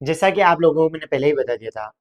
जैसा कि आप लोगों को मैंने पहले ही बता दिया था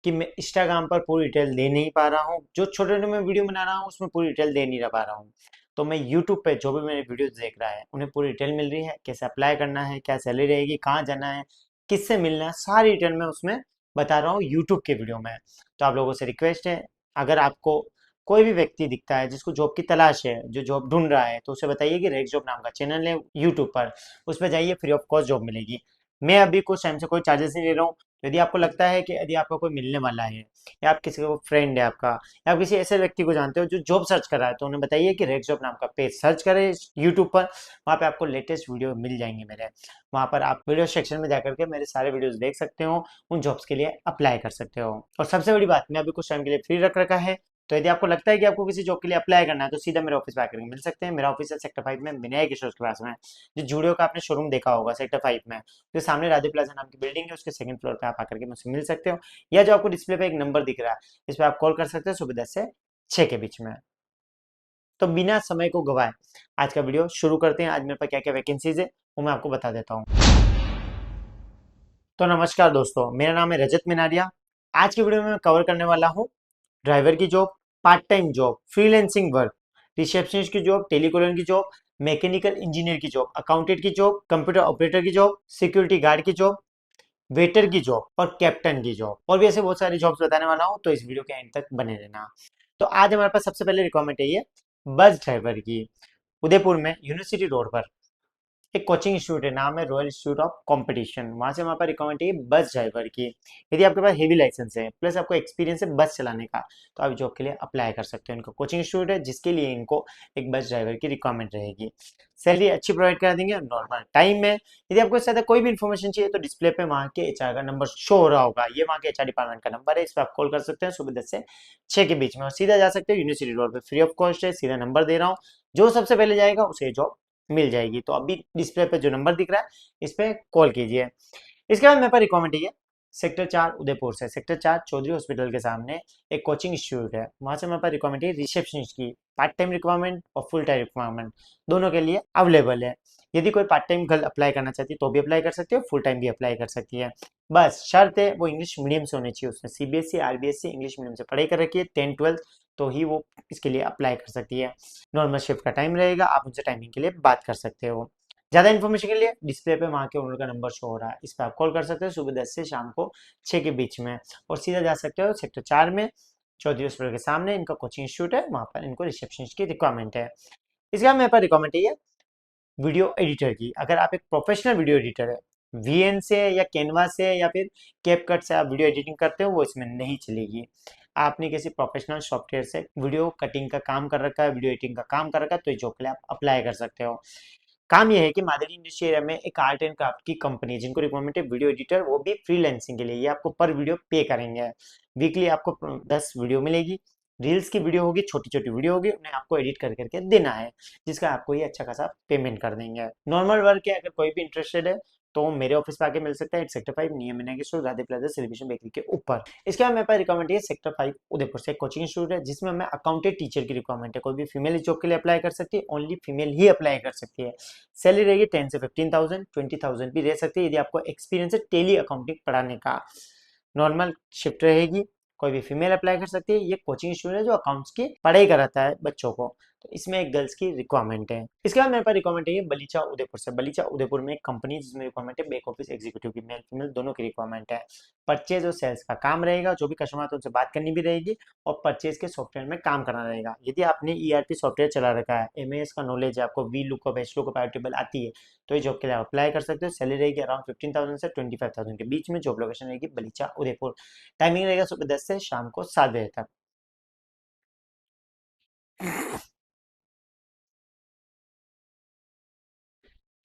कि मैं इंस्टाग्राम पर पूरी डिटेल दे नहीं पा रहा हूँ। जो छोटे छोटे मैं वीडियो बना रहा हूँ उसमें पूरी डिटेल दे नहीं पा रहा हूँ। तो मैं यूट्यूब पे जो भी मेरे वीडियोस देख रहा है उन्हें पूरी डिटेल मिल रही है, कैसे अप्लाई करना है, क्या सैलरी रहेगी, कहाँ जाना है, किससे मिलना है, सारी डिटेल मैं उसमें बता रहा हूँ यूट्यूब के वीडियो में। तो आप लोगों से रिक्वेस्ट है, अगर आपको कोई भी व्यक्ति दिखता है जिसको जॉब की तलाश है, जो जॉब ढूंढ रहा है, तो उसे बताइए कि रेक जॉब नाम का चैनल है यूट्यूब पर, उस पर जाइए, फ्री ऑफ कॉस्ट जॉब मिलेगी। मैं अभी कुछ टाइम से कोई चार्जेस नहीं ले रहा हूँ। तो यदि आपको लगता है कि यदि आपका कोई मिलने वाला है, या आप किसी को फ्रेंड है आपका, या आप किसी ऐसे व्यक्ति को जानते हो जो जॉब सर्च कर रहा है, तो उन्हें बताइए कि रेक जॉब नाम का पेज सर्च करें यूट्यूब पर। वहाँ पे आपको लेटेस्ट वीडियो मिल जाएंगे मेरे। वहाँ पर आप वीडियो सेक्शन में जाकर के मेरे सारे वीडियोस देख सकते हो, उन जॉब्स के लिए अप्लाई कर सकते हो। और सबसे बड़ी बात, मैं अभी कुछ टाइम के लिए फ्री रख रखा है। तो यदि आपको लगता है कि आपको किसी जॉब के लिए अप्लाई करना है, तो सीधा मेरे ऑफिस पे आकर के मिल सकते हैं। मेरा ऑफिस है सेक्टर 5 में, विनय किशोर के पास में। जो जूडियो का आपने शोरूम देखा होगा सेक्टर 5 में, जो सामने राधे प्लाजा नाम की बिल्डिंग है, उसके सेकंड फ्लोर पे आप आकर के मुझसे मिल सकते हो। या जो आपको डिस्प्ले पे एक नंबर दिख रहा है, इस पर आप कॉल कर सकते हो सुबह 10 से 6 के बीच में। तो बिना समय को गवाए आज का वीडियो शुरू करते हैं। आज मेरे पास क्या क्या वैकेंसीज है वो मैं आपको बता देता हूँ। तो नमस्कार दोस्तों, मेरा नाम है रजत मिनारिया। आज की वीडियो में मैं कवर करने वाला हूँ ड्राइवर की job, part time job, freelancing work, receptionist की जॉब, टेलीकॉलर की जॉब, मैकेनिकल इंजीनियर की जॉब, अकाउंटेंट की जॉब, कंप्यूटर ऑपरेटर की जॉब, सिक्योरिटी गार्ड की जॉब, वेटर की जॉब और कैप्टन की जॉब, और भी ऐसे बहुत सारी जॉब्स बताने वाला हूँ। तो इस वीडियो के एंड तक बने रहना। तो आज हमारे पास सबसे पहले रिक्वायरमेंट है ये बस ड्राइवर की। उदयपुर में यूनिवर्सिटी रोड पर एक कोचिंग इंस्टीट्यूट है, नाम है रॉयल इंस्टीट्यूट ऑफ कंपटीशन। वहां से हमारे पास रिकमेंड है बस ड्राइवर की। यदि आपके पास हेवी लाइसेंस है प्लस आपको एक्सपीरियंस है बस चलाने का, तो आप जॉब के लिए अप्लाई कर सकते हो। इनका कोचिंग इंस्टीट्यूट है जिसके लिए इनको एक बस ड्राइवर की रिक्वायरमेंट रहेगी। सैलरी अच्छी प्रोवाइड कर देंगे नॉर्मल टाइम में। यदि आपको इससे कोई भी इन्फॉर्मेशन चाहिए तो डिस्प्ले पे वहाँ के एचआर का नंबर शो हो रहा होगा, ये वहाँ के एचआर डिपार्टमेंट का नंबर है। इस पर आप कॉल कर सकते हैं सुबह 10 से 6 के बीच में, और सीधा जा सकते हो यूनिवर्सिटी रोड पे, फ्री ऑफ कॉस्ट है। सीधा नंबर दे रहा हूँ, जो सबसे पहले जाएगा उसे जॉब मिल जाएगी। तो अभी डिस्प्ले पे जो नंबर दिख रहा है इस पे कॉल कीजिए। इसके बाद मेरे पास रिकमेंड है सेक्टर 4 उदयपुर से, सेक्टर 4 चौधरी हॉस्पिटल के सामने एक कोचिंग इंस्टीट्यूट है। वहां से मेरे पास रिकमेंड है रिसेप्शनिस्ट की। पार्ट टाइम रिक्वायरमेंट और फुल टाइम रिक्वायरमेंट दोनों के लिए अवेलेबल है। यदि कोई पार्ट टाइम गर्ल अप्लाई करना चाहती है तो भी अप्लाई कर सकती है, फुल टाइम भी अप्लाई कर सकती है। बस शर्त है वो इंग्लिश मीडियम से होनी चाहिए, उसने सीबीएसई आरबीएसई इंग्लिश मीडियम से पढ़ाई कर रखी है 10-12, तो ही वो इसके लिए अप्लाई कर सकती है। नॉर्मल शिफ्ट का टाइम रहेगा, आप उनसे टाइमिंग के लिए बात कर सकते हो। ज्यादा इन्फॉर्मेशन के लिए डिस्प्ले पे वहाँ के ओनर का नंबर शो हो रहा है, इस पर आप कॉल कर सकते हो सुबह 10 से शाम को 6 के बीच में। और सीधा जा सकते हो सेक्टर 4 में चौधरी हॉस्पिटल के सामने इनका कोचिंग इंस्टीट्यूट है, वहाँ पर इनको रिसेप्शनिस्ट की रिक्वायरमेंट है। इसके बाद मेरे पास रिक्वायरमेंट है वीडियो एडिटर की। अगर आप एक प्रोफेशनल वीडियो एडिटर है, वीएन से या कैनवा से या फिर कैपकट से आप वीडियो एडिटिंग करते हो, वो इसमें नहीं चलेगी। आपने किसी प्रोफेशनल सॉफ्टवेयर से वीडियो कटिंग का काम कर रखा है, वीडियो एडिटिंग का काम कर रखा है, तो इस जॉब के लिए आप अप्लाई कर सकते हो। काम यह है कि मादरी इंडस्ट्री एरिया में एक आर्ट एंड क्राफ्ट की कंपनी है जिनको रिक्वायरमेंट है वीडियो एडिटर, वो भी फ्रीलांसिंग के लिए। ये आपको पर वीडियो पे करेंगे। वीकली आपको 10 वीडियो मिलेगी। रील्स की वीडियो होगी, छोटी छोटी वीडियो होगी, उन्हें आपको एडिट कर करके देना है, जिसका आपको ये अच्छा खासा पेमेंट कर देंगे। नॉर्मल वर्क है, अगर कोई भी इंटरेस्टेड है तो मेरे ऑफिस पे आके मिल सकता है सेक्टर 5 नियम के store Radhe plaza celebration bakery के ऊपर। इसके बाद मेरे पास रिक्वायरमेंट है सेक्टर 5 उदयपुर से एक कोचिंग इंस्टीट्यूट है जिसमें हमें अकाउंटेंट टीचर की रिक्वायरमेंट है। कोई भी फीमेल इस जॉब के लिए अप्लाई कर सकती है, ओनली फीमेल ही अप्लाई कर सकती है। सैलरी रहेगी 10 से 15,000, 20,000 भी रह सकती है यदि आपको एक्सपीरियंस है टेली अकाउंटिंग पढ़ाने का। नॉर्मल शिफ्ट रहेगी, कोई भी फीमेल अप्लाई कर सकती है। ये कोचिंग इंस्टीट्यूट है जो अकाउंट्स की पढ़ाई कराता है बच्चों को। तो इसमें एक गर्ल्स की रिक्वायरमेंट है। इसके बाद मेरे पास रिक्वायरमेंट है ये बलीचा उदयपुर से। बलीचा उदयपुर में एक कंपनी है जिसमें रिक्वायरमेंट है बैक ऑफिस एग्जीक्यूटिव की, मेल फीमेल दोनों की रिक्वायरमेंट है। परचेज और सेल्स का काम रहेगा, जो भी कस्टमर है उनसे बात करनी भी रहेगी, और परचेज के सॉफ्टवेयर में काम करना रहेगा। यदि आपने ईआरपी सॉफ्टवेयर चला रखा है, एमएस का नॉलेज है आपको, V lookup H lookup table आती है, तो ये जॉब के लिए आप अप्लाई कर सकते हो। सैलरी रहेगी अराउंड 15,000 से 25,000 के बीच में। जॉब लोकेशन रहेगी बलीचा उदयपुर। टाइमिंग रहेगा सुबह 10 से शाम को 7 बजे तक।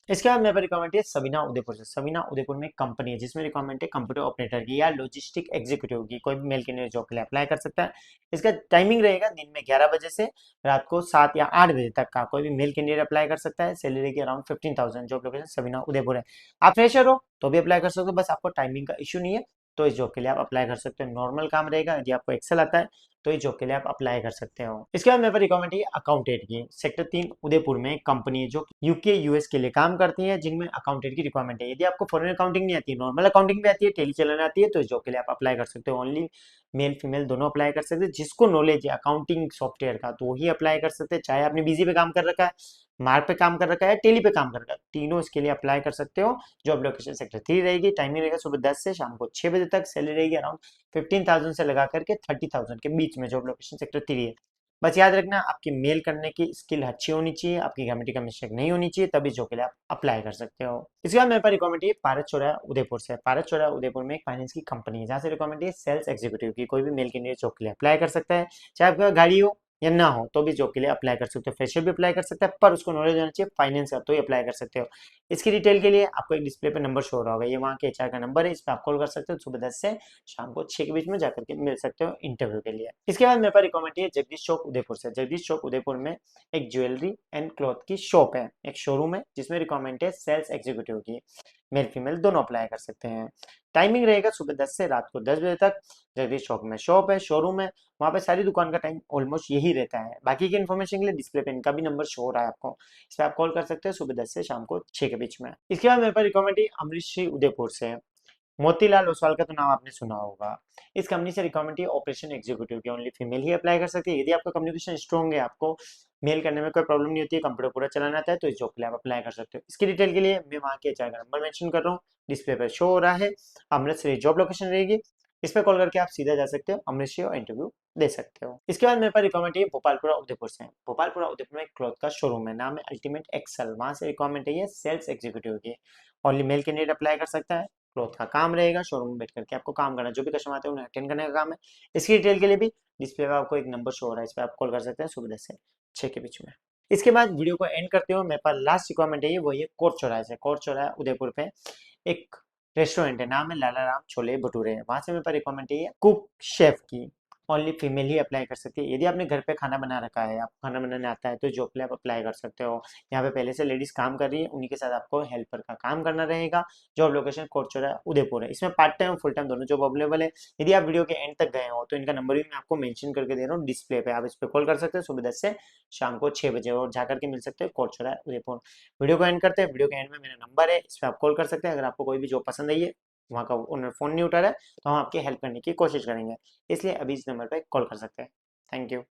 इसके बाद मेरे पर रिक्वायरमेंट है सवीना उदयपुर से। सवीना उदयपुर में एक कंपनी है जिसमें रिक्वायरमेंट है कंप्यूटर ऑपरेटर की या लॉजिस्टिक एग्जीक्यूटिव की। कोई भी मेल कैंडिडेट जॉब के लिए अप्लाई कर सकता है। इसका टाइमिंग रहेगा दिन में 11 बजे से रात को 7 या 8 बजे तक का। कोई भी मेल कैंडिडेट अप्लाई कर सकता है। सैलरी की around 15,000। Job location Savina Udaipur है। आप फ्रेशर हो तो भी अप्लाई कर सकते हो, बस आपको टाइमिंग का इशू नहीं है, तो इस जॉब के लिए आप अप्लाई कर सकते हो। नॉर्मल काम रहेगा, यदि आपको एक्सेल आता है तो इस जॉब के लिए आप अप्लाई कर सकते हो। इसके बाद मेरे पास रिक्वायरमेंट है अकाउंटेंट की। सेक्टर 3 उदयपुर में एक कंपनी है जो यूके यूएस के लिए काम करती है, जिनमें अकाउंटेंट की रिक्वायरमेंट है। यदि आपको फॉरेन अकाउंटिंग नहीं आती है, नॉर्मल अकाउंटिंग भी आती है, टेली चलाना आती है, तो इस जॉब के लिए आप अप्लाई कर सकते हो। ओनली मेल फीमेल दोनों अप्लाई कर सकते हैं। जिसको नॉलेज है अकाउंटिंग सॉफ्टवेयर का तो वही अप्लाई कर सकते हैं, चाहे आपने बीजी पे काम कर रखा है, मार्क पे काम कर रखा है, टेली पे काम कर रखा है, तीनों इसके लिए अप्लाई कर सकते हो। जॉब लोकेशन सेक्टर 3 रहेगी। टाइमिंग रहेगा सुबह 10 से शाम को 6 बजे तक। सैलरी रहेगी अराउंड 15,000 से लगा करके 30,000 के बीच में। जॉब लोकेशन सेक्टर 3 है। बस याद रखना, आपकी मेल करने की स्किल अच्छी होनी चाहिए, आपकी ग्रामेटिकल मिस्टेक नहीं होनी चाहिए, तभी जॉब के लिए आप अप्लाई कर सकते हो। इसके बाद मेरे पास रिक्वायरमेंट है पारस चौराहा उदयपुर से। पारस चौराहा उदयपुर में एक फाइनेंस की कंपनी है, जहाँ से रिक्वायरमेंट है सेल्स एग्जीक्यूटिव की। कोई भी मेल कैंडिडेट जॉब के लिए अप्लाई कर सकता है, चाहे आपका गाड़ी हो या ना हो तो भी जॉब के लिए अप्लाई कर सकते हो। फ्रेशर भी अप्लाई कर सकता है, पर उसको नॉलेज होना चाहिए फाइनेंस का, तो ही अप्लाई कर सकते हो। इसकी डिटेल के लिए आपको एक डिस्प्ले पे नंबर शो हो रहा होगा, ये वहाँ के एचआर का नंबर है। इस पर आप कॉल कर सकते हो। सुबह 10 से शाम को 6 के बीच में जाकर के मिल सकते हो इंटरव्यू के लिए। इसके बाद मेरे पास रिक्वायरमेंट है जगदीश चौक उदयपुर से। जगदीश चौक उदयपुर में एक ज्वेलरी एंड क्लॉथ की शॉप है, एक शोरूम है, जिसमें रिक्वायरमेंट है सेल्स एग्जीक्यूटिव की। मेल फीमेल दोनों अप्लाई कर सकते हैं। टाइमिंग रहेगा सुबह 10 से रात को 10 बजे तक। जगदीश चौक में शॉप है, शोरूम है, वहाँ पे सारी दुकान का टाइम ऑलमोस्ट यही रहता है। बाकी की इन्फॉर्मेशन के लिए डिस्प्ले पे इनका भी नंबर शो हो रहा है आपको, इस पर आप कॉल कर सकते हो सुबह 10 से शाम को 6 के बीच में। इसके बाद मेरे पास रिक्वायरमेंट है अमरीश श्री उदयपुर से। मोतीलाल ओसवाल का तो नाम आपने सुना होगा। इस कंपनी से रिक्वायरमेंट है ऑपरेशन एग्जीक्यूटिव की। ओनली फीमेल ही अप्लाई कर सकती है। यदि आपका कम्युनिकेशन स्ट्रॉन्ग है, आपको मेल करने में कोई प्रॉब्लम नहीं होती है, कंप्यूटर पूरा चलाना आता है, तो इस जॉब के लिए आप अप्लाई कर सकते हो। इसकी डिटेल के लिए मैं वहाँ के एचआर का नंबर मेंशन कर रहा हूँ, डिस्प्ले पर शो हो रहा है। अमृतसर जॉब लोकेशन रहेगी, इस पर कॉल करके आप सीधा जा सकते हो अमृतसर और इंटरव्यू दे सकते हो। इसके बाद मेरे पास रिक्वायरमेंट है भोपालपुरा उदयपुर से। भोपालपुरा उदयपुर में एक क्लॉथ का शोरूम है, नाम है अल्टीमेट एक्सल। वहाँ से रिक्वायरमेंट है ये सेल्स एग्जीक्यूटिव की। ओनली मेल कैंडिडेट अप्लाई कर सकता है। क्लॉथ का काम रहेगा, शोरूम में बैठ करके आपको काम करना, जो भी कस्टमर आते हैं उन्हें अटेंड करने का काम है। इसकी डिटेल के लिए भी डिस्प्ले पे आपको एक नंबर शो हो रहा है, इस पर आप कॉल कर सकते हैं सुबह 10 से 6 के बीच में। इसके बाद वीडियो को एंड करते हुए मेरे पास लास्ट रिक्वायरमेंट है, वो ये कोर्ट चौराहे से। कोर्ट चौराहा उदयपुर पे एक रेस्टोरेंट है, नाम है लाला राम छोले भटूरे। वहां से मेरे पास रिक्वायरमेंट है कुक शेफ की। ओनली फीमेल ही अप्लाई कर सकती है। यदि आपने घर पे खाना बना रखा है, आपको खाना बनाने आता है, तो जॉब के लिए आप अप्लाई कर सकते हो। यहाँ पे पहले से लेडीज काम कर रही है, उन्हीं के साथ आपको हेल्पर का काम करना रहेगा। जॉब लोकेशन कोटचौरा उदयपुर है। इसमें पार्ट टाइम फुल टाइम दोनों जॉब अवेलेबल है। यदि आप वीडियो के एंड तक गए हो तो इनका नंबर भी मैं आपको मेंशन करके दे रहा हूँ डिस्प्ले पे, आप इस पर कॉल कर सकते हो सुबह 10 से शाम को 6 बजे और जाकर के मिल सकते हो कोटचौरा उदयपुर। वीडियो को एंड करते हैं। वीडियो के एंड में मेरा नंबर है, इस पर आप कॉल कर सकते हैं। अगर आपको कोई भी जॉब पसंद आई है, वहाँ का उन्होंने फ़ोन नहीं उठा रहा है, तो हम आपकी हेल्प करने की कोशिश करेंगे। इसलिए अभी इस नंबर पर कॉल कर सकते हैं। Thank you.